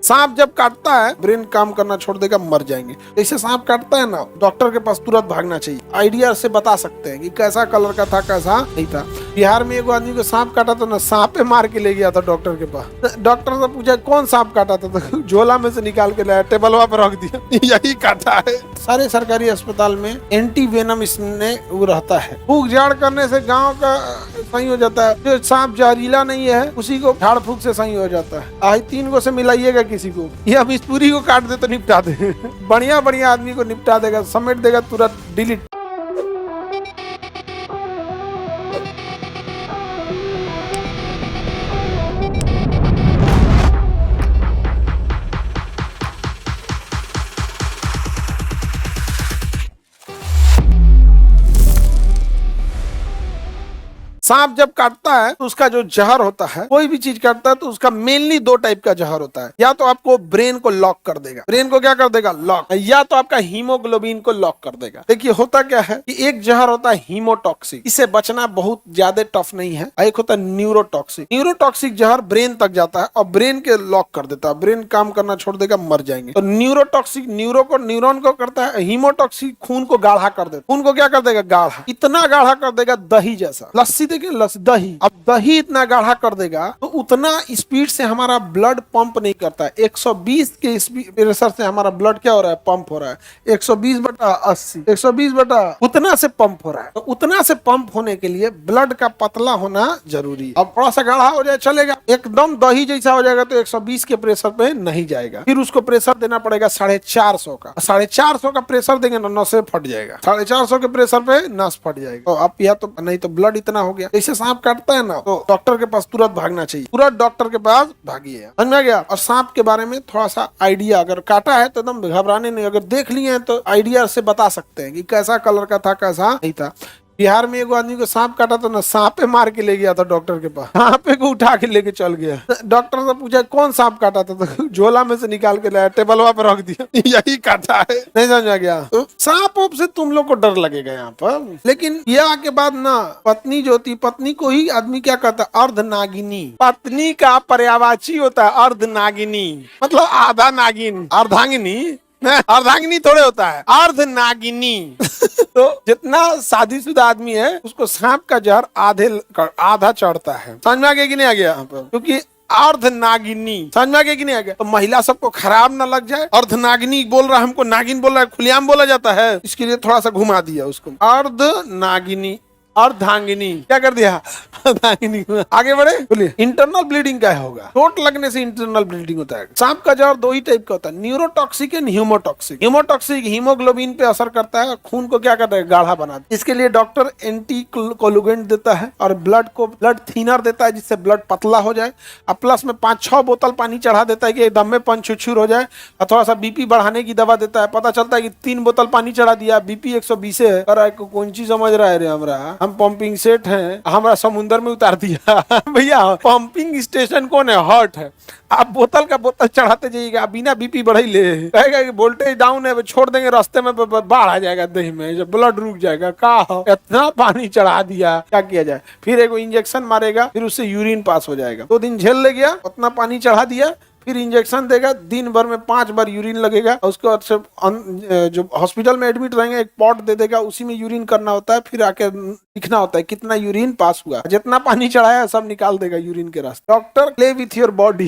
सांप जब काटता है ब्रेन काम करना छोड़ देगा, मर जाएंगे। जैसे सांप काटता है ना, डॉक्टर के पास तुरंत भागना चाहिए। आइडिया से बता सकते हैं कि कैसा कलर का था, कैसा नहीं था। बिहार में एक आदमी को सांप काटा था ना, सांपे मार के ले गया था डॉक्टर के पास। डॉक्टर से पूछा कौन सांप काटा था, तो झोला में से निकाल के लाया, टेबलवा पे रख दिया, यही काटा है। सारे सरकारी अस्पताल में एंटी वेनम इसने वो रहता है। फूक झाड़ करने से गाँव का सही हो जाता है। जो सांप जहरीला नहीं है उसी को झाड़ फूक से सही हो जाता है। आई 3 को से मिलाइएगा किसी को, ये अब इस पूरी को काट दे तो निपटा दे। बढ़िया बढ़िया आदमी को निपटा देगा, समेट देगा तुरंत, डिलीट। सांप जब काटता है तो उसका जो जहर होता है, कोई भी चीज काटता है तो उसका मेनली 2 टाइप का जहर होता है। या तो आपको ब्रेन को लॉक कर देगा, ब्रेन को क्या कर देगा, लॉक, या तो आपका हीमोग्लोबिन को लॉक कर देगा। देखिए होता क्या है कि एक जहर होता है हीमोटॉक्सिक, इससे बचना बहुत ज्यादा टफ नहीं है। एक होता है न्यूरोटॉक्सिक। न्यूरोटॉक्सिक जहर ब्रेन तक जाता है और ब्रेन के लॉक कर देता है, ब्रेन काम करना छोड़ देगा, मर जाएंगे। तो न्यूरोटॉक्सिक न्यूरो को न्यूरॉन को करता है, हीमोटॉक्सिक खून को गाढ़ा कर देता है। खून को क्या कर देगा, गाढ़ा, इतना गाढ़ा कर देगा दही जैसा। लस्सी दही, अब दही इतना गाढ़ा कर देगा तो उतना स्पीड से हमारा ब्लड पंप नहीं करता है। 120 के प्रेशर से हमारा ब्लड क्या हो रहा है, पंप हो रहा है। 120/80, 120 उतना से पंप हो रहा है। तो उतना से पंप होने के लिए ब्लड का पतला होना जरूरी है। अब थोड़ा सा गाढ़ा हो जाए चलेगा, एकदम दही जैसा हो जाएगा तो 120 के प्रेशर पे नहीं जाएगा। फिर उसको प्रेशर देना पड़ेगा 450 का। 450 का प्रेशर देंगे ना, नसें फट जाएगा। 450 के प्रेशर पे नस फट जाएगा। तो आप या तो नहीं तो ब्लड इतना हो गया। जैसे सांप काटता है ना, तो डॉक्टर के पास तुरंत भागना चाहिए, तुरंत डॉक्टर के पास भागिए। समझ में आ गया। और सांप के बारे में थोड़ा सा आइडिया, अगर काटा है तो एकदम घबराने नहीं, अगर देख लिए हैं तो आइडिया से बता सकते हैं कि कैसा कलर का था, कैसा नहीं था। बिहार में एक आदमी को सांप काटा था ना, सांपे मार के ले गया था डॉक्टर के पास, सांपे को उठा के लेके चल गया। डॉक्टर से पूछा कौन सांप काटा था, तो झोला में से निकाल के लाया, टेबलवा पे रख दिया, यही काटा है। नहीं समझ आ गया। तो सांप से तुम लोग को डर लगेगा यहाँ पर, लेकिन यह के बाद ना पत्नी जो होती, पत्नी को ही आदमी क्या कहता है, अर्धनागिनी। पत्नी का पर्यायवाची होता है अर्धनागिनी, मतलब आधा नागिन। अर्धांगिनी, अर्धांगिनी थोड़े होता है, अर्धनागिनी। तो जितना शादीशुदा आदमी है उसको सांप का जहर आधा चढ़ता है। समझ में आ गया कि नहीं आ गया? क्योंकि अर्धनागिनी, समझ में आ गया कि नहीं आ गया? तो महिला सबको खराब ना लग जाए, अर्धनागिनी बोल रहा है, हमको नागिन बोल रहा है, खुलेआम बोला जाता है, इसके लिए थोड़ा सा घुमा दिया उसको। अर्धनागिनी, अर्धांगिनी, क्या कर दिया, अर्धांगिनी। आगे बढ़े, बोलिए। इंटरनल ब्लीडिंग क्या होगा? चोट लगने से इंटरनल ब्लीडिंग होता है। सांप का जहर 2 ही टाइप का होता है, neurotoxic and haemotoxic. Haemotoxic haemoglobin पे असर करता है, खून को क्या करता है, गाढ़ा बनाता है। इसके लिए डॉक्टर एंटी कोलुगेंट देता है और ब्लड थिनर देता है, जिससे ब्लड पतला हो जाए। और प्लस में 5-6 बोतल पानी चढ़ा देता है कि एकदम में पंचुछुर हो जाए। और थोड़ा सा बीपी बढ़ाने की दवा देता है। पता चलता है कि 3 बोतल पानी चढ़ा दिया, बीपी 120 है। अरे कौन सी समझ रहा है रे, हमरा पंपिंग सेट है, हमारा समुद्र में उतार दिया। भैया पंपिंग स्टेशन कौन है, हर्ट है। आप बोतल का बोतल चढ़ाते जाइएगा, बिना बीपी बढ़ाई ले, कहेगा कि वोल्टेज डाउन है, छोड़ देंगे रास्ते में बाढ़ आ जाएगा दही में, जब ब्लड रुक जाएगा। का इतना पानी चढ़ा दिया, क्या किया जाए? फिर एक इंजेक्शन मारेगा, फिर उससे यूरिन पास हो जाएगा। 2 दिन झेल ले गया, उतना पानी चढ़ा दिया, फिर इंजेक्शन देगा, दिन भर में 5 बार यूरिन लगेगा। उसके बाद से जो हॉस्पिटल में एडमिट रहेंगे, एक पॉट दे देगा, उसी में यूरिन करना होता है। फिर आके लिखना होता है कितना यूरिन पास हुआ, जितना पानी चढ़ाया सब निकाल देगा यूरिन के रास्ते। Doctor play with your body,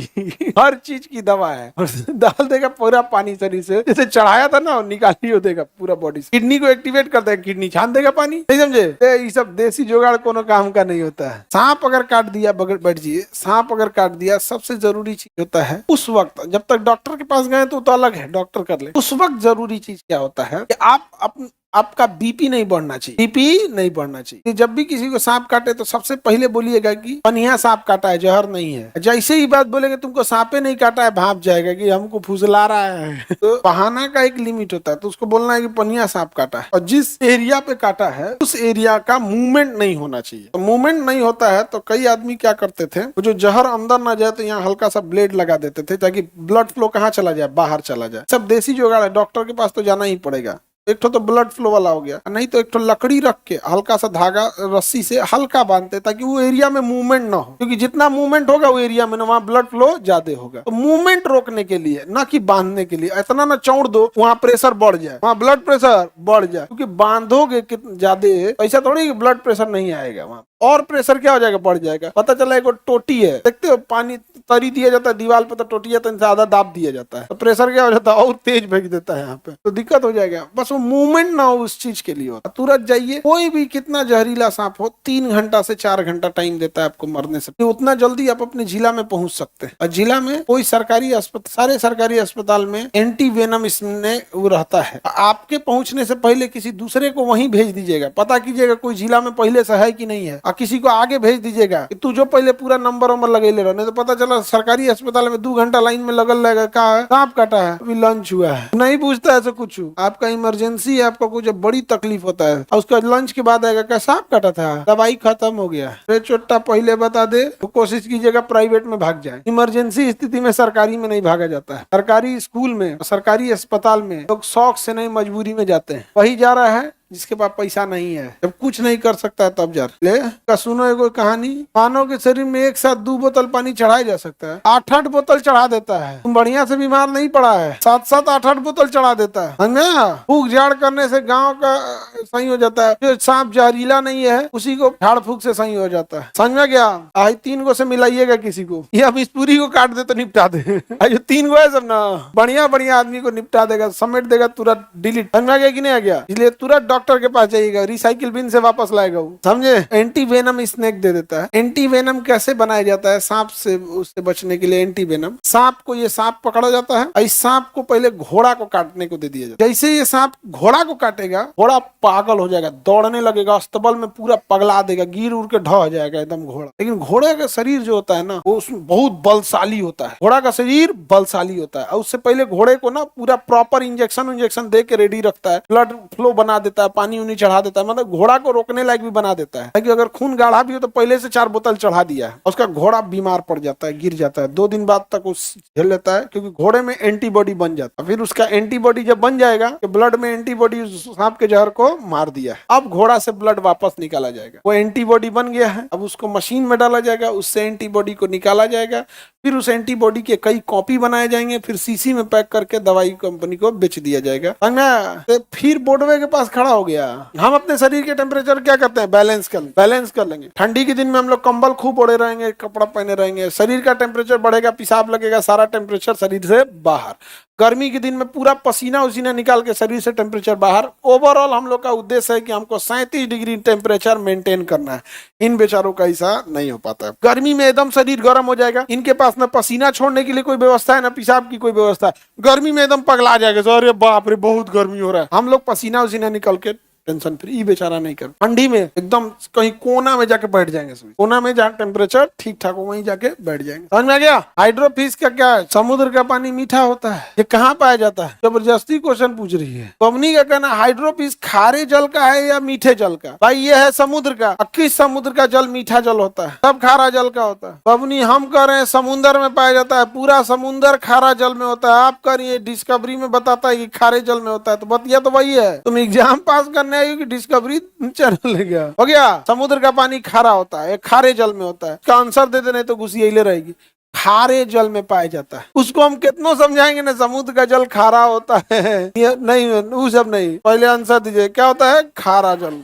हर चीज की दवा है, डाल देगा पूरा पानी शरीर से, जैसे चढ़ाया था ना निकाल ही हो देगा पूरा बॉडी से। किडनी को एक्टिवेट कर देगा, किडनी छान देगा पानी। नहीं समझे? ये सब देसी जुगाड़ कोनो काम का नहीं होता है। सांप अगर काट दिया, बैठ जाइए, सांप अगर काट दिया, सबसे जरूरी चीज होता है उस वक्त, जब तक डॉक्टर के पास गए तो अलग है, डॉक्टर कर ले। उस वक्त जरूरी चीज क्या होता है कि आपका बीपी नहीं बढ़ना चाहिए, बीपी नहीं बढ़ना चाहिए। जब भी किसी को सांप काटे तो सबसे पहले बोलिएगा कि पनिया सांप काटा है, जहर नहीं है। जैसे ही बात बोलेंगे तुमको सांपे नहीं काटा है, भाप जाएगा कि हमको फुसला रहा है। तो बहाना का एक लिमिट होता है, तो उसको बोलना है कि पनिया सांप काटा है। और जिस एरिया पे काटा है उस एरिया का मूवमेंट नहीं होना चाहिए। तो मूवमेंट नहीं होता है तो कई आदमी क्या करते थे, वो जो जहर अंदर ना जाए तो यहाँ हल्का सा ब्लेड लगा देते थे, ताकि ब्लड फ्लो कहाँ चला जाए, बाहर चला जाए। सब देसी जुगाड़ है, डॉक्टर के पास तो जाना ही पड़ेगा। एक तो ब्लड फ्लो वाला हो गया, नहीं तो एक तो लकड़ी रख के हल्का सा धागा रस्सी से हल्का बांधते ताकि वो एरिया में मूवमेंट ना हो, क्योंकि जितना मूवमेंट होगा वो एरिया में ना वहाँ ब्लड फ्लो ज्यादा होगा। तो मूवमेंट रोकने के लिए, ना कि बांधने के लिए। इतना ना चौड़ दो वहाँ प्रेशर बढ़ जाए, वहाँ ब्लड प्रेशर बढ़ जाए, क्योंकि बांधोगे ज्यादा ऐसा थोड़ी ब्लड प्रेशर नहीं आएगा वहाँ, और प्रेशर क्या हो जाएगा, बढ़ जाएगा। पता चला एक टोटी है, देखते हो पानी तरी दिया जाता है दीवार पे, तो टोटी जाता है, ज्यादा दाब दिया जाता है तो प्रेशर क्या हो जाता है, और तेज भेज देता है यहाँ पे, तो दिक्कत हो जाएगा। बस वो मूवमेंट ना हो उस चीज के लिए होता। तुरंत जाइए, कोई भी कितना जहरीला सांप हो 3 घंटा से 4 घंटा टाइम देता है आपको मरने से, उतना जल्दी आप अपने जिला में पहुंच सकते हैं। और जिला में कोई सरकारी अस्पताल, सारे सरकारी अस्पताल में एंटी वेनम इसमें वो रहता है। आपके पहुंचने से पहले किसी दूसरे को वहीं भेज दीजिएगा, पता कीजिएगा कोई जिला में पहले से है कि नहीं है, और किसी को आगे भेज दीजिएगा कि तू जो पहले पूरा नंबर वंबर लगे ले रहा, नहीं तो पता चला सरकारी अस्पताल में 2 घंटा लाइन में लगल रहेगा। कहा सांप काटा है, अभी लंच हुआ है, नहीं पूछता ऐसा कुछ। आपका इमरजेंसी है, आपको कुछ बड़ी तकलीफ होता है, और उसका लंच के बाद आएगा क्या सांप काटा था, दवाई खत्म हो गया, चोट्टा पहले बता दे। तो कोशिश कीजिएगा प्राइवेट में भाग जाए। इमरजेंसी स्थिति में सरकारी में नहीं भागा जाता है। सरकारी स्कूल में, सरकारी अस्पताल में लोग शौक से नहीं मजबूरी में जाते हैं। वही जा रहा है जिसके पास पैसा नहीं है, जब कुछ नहीं कर सकता है तब जा ले का। सुनो एगो कहानी, मानव के शरीर में एक साथ 2 बोतल पानी चढ़ाया जा सकता है, 8-8 बोतल चढ़ा देता है। तुम बढ़िया से बीमार नहीं पड़ा है, 7-7 8-8 बोतल चढ़ा देता है। फूक झाड़ करने से गांव का सही हो जाता है। जो सांप जहरीला नहीं है उसी को झाड़ फूक से सही हो जाता है। समझ में गया? आई 3 गो से मिलाइएगा किसी को, या हम इस पूरी को काट दे तो निपटा दे। जो 3 गो है सब ना बढ़िया बढ़िया आदमी को निपटा देगा, समेट देगा, तुरंत डिलीट। समझ में गया कि नहीं आ गया? इसलिए तुरंत डॉक्टर के पास जाइएगा, रिसाइकिल बिन से वापस लाएगा वो, समझे? एंटी वेनम स्नेक दे देता है। एंटी वेनम कैसे बनाया जाता है सांप से, उससे बचने के लिए एंटी वेनम, सांप को, ये सांप पकड़ा जाता है, इस सांप को पहले घोड़ा को काटने को दे दिया जाता है। जैसे ये सांप घोड़ा को काटेगा, घोड़ा पागल हो जाएगा, दौड़ने लगेगा, अस्तबल में पूरा पगला देगा, गिर उड़ के ढह जाएगा एकदम घोड़ा। लेकिन घोड़े का शरीर जो होता है ना, वो उसमें बहुत बलशाली होता है। घोड़ा का शरीर बलशाली होता है, और उससे पहले घोड़े को ना पूरा प्रॉपर इंजेक्शन दे के रेडी रखता है, ब्लड फ्लो बना देता है, पानी उनी चढ़ा देता है, मतलब घोड़ा को रोकने लायक भी बना देता है। कि अगर खून गाढ़ा भी हो तो पहले से 4 बोतल चढ़ा दिया है, उसका घोड़ा बीमार पड़ जाता है, गिर जाता है, 2 दिन बाद तक उस झेल लेता है, क्योंकि घोड़े में एंटीबॉडी बन जाता है। फिर उसका एंटीबॉडी जब बन जाएगा कि ब्लड में एंटीबॉडी सांप के जहर को मार दिया है, अब घोड़ा से ब्लड वापस निकाला जाएगा। वो एंटीबॉडी बन गया है, अब उसको मशीन में डाला जाएगा, उससे एंटीबॉडी को निकाला जाएगा, फिर उस एंटीबॉडी के कई कॉपी बनाए जाएंगे, फिर सीसी में पैक करके दवाई कंपनी को बेच दिया जाएगा। तो फिर बोर्डवे के पास खड़ा हो गया। हम अपने शरीर के टेम्परेचर क्या करते हैं, बैलेंस कर लेंगे। ठंडी के दिन में हम लोग कंबल खूब ओढ़े रहेंगे, कपड़ा पहने रहेंगे, शरीर का टेम्परेचर बढ़ेगा, पेशाब लगेगा, सारा टेम्परेचर शरीर से बाहर। गर्मी के दिन में पूरा पसीना उसीना निकाल के शरीर से टेम्परेचर बाहर। ओवरऑल हम लोग का उद्देश्य है कि हमको 37 डिग्री टेम्परेचर मेंटेन करना है। इन बेचारों का ऐसा नहीं हो पाता है। गर्मी में एकदम शरीर गर्म हो जाएगा, इनके पास ना पसीना छोड़ने के लिए कोई व्यवस्था है, ना पेशाब की कोई व्यवस्था है। गर्मी में एकदम पगला जाएगा, अरे बाप रे बहुत गर्मी हो रहा है। हम लोग पसीना उसीना निकल के टेंशन फ्री, बेचारा नहीं कर। ठंडी में एकदम कहीं कोना में जाके बैठ जाएंगे, कोना में जहाँ टेम्परेचर ठीक ठाक हो वहीं जाके बैठ जाएंगे। समझ में आ गया? हाइड्रोफिश का क्या है? समुद्र का पानी मीठा होता है। ये कहाँ पाया जाता है? जबरदस्ती क्वेश्चन पूछ रही है। पवनी का कहना हाइड्रोफिश खारे जल का है या मीठे जल का? भाई ये है समुद्र का। किस समुद्र का जल मीठा जल होता है? सब खारा जल का होता है। पवनी हम कह रहे हैं समुद्र में पाया जाता है, पूरा समुद्र खारा जल में होता है। आप कह रही है डिस्कवरी में बताता है कि खारे जल में होता है, तो बतिया तो वही है। तुम एग्जाम पास करने कि डिस्कवरी चैनल ले गया हो गया। समुद्र का पानी खारा होता है, खारे जल में होता है। इसका आंसर दे देने तो घुसियले रहेगी। खारे जल में पाया जाता है। उसको हम कितना समझाएंगे ना, समुद्र का जल खारा होता है नहीं, वो सब नहीं। पहले आंसर दीजिए, क्या होता है? खारा जल।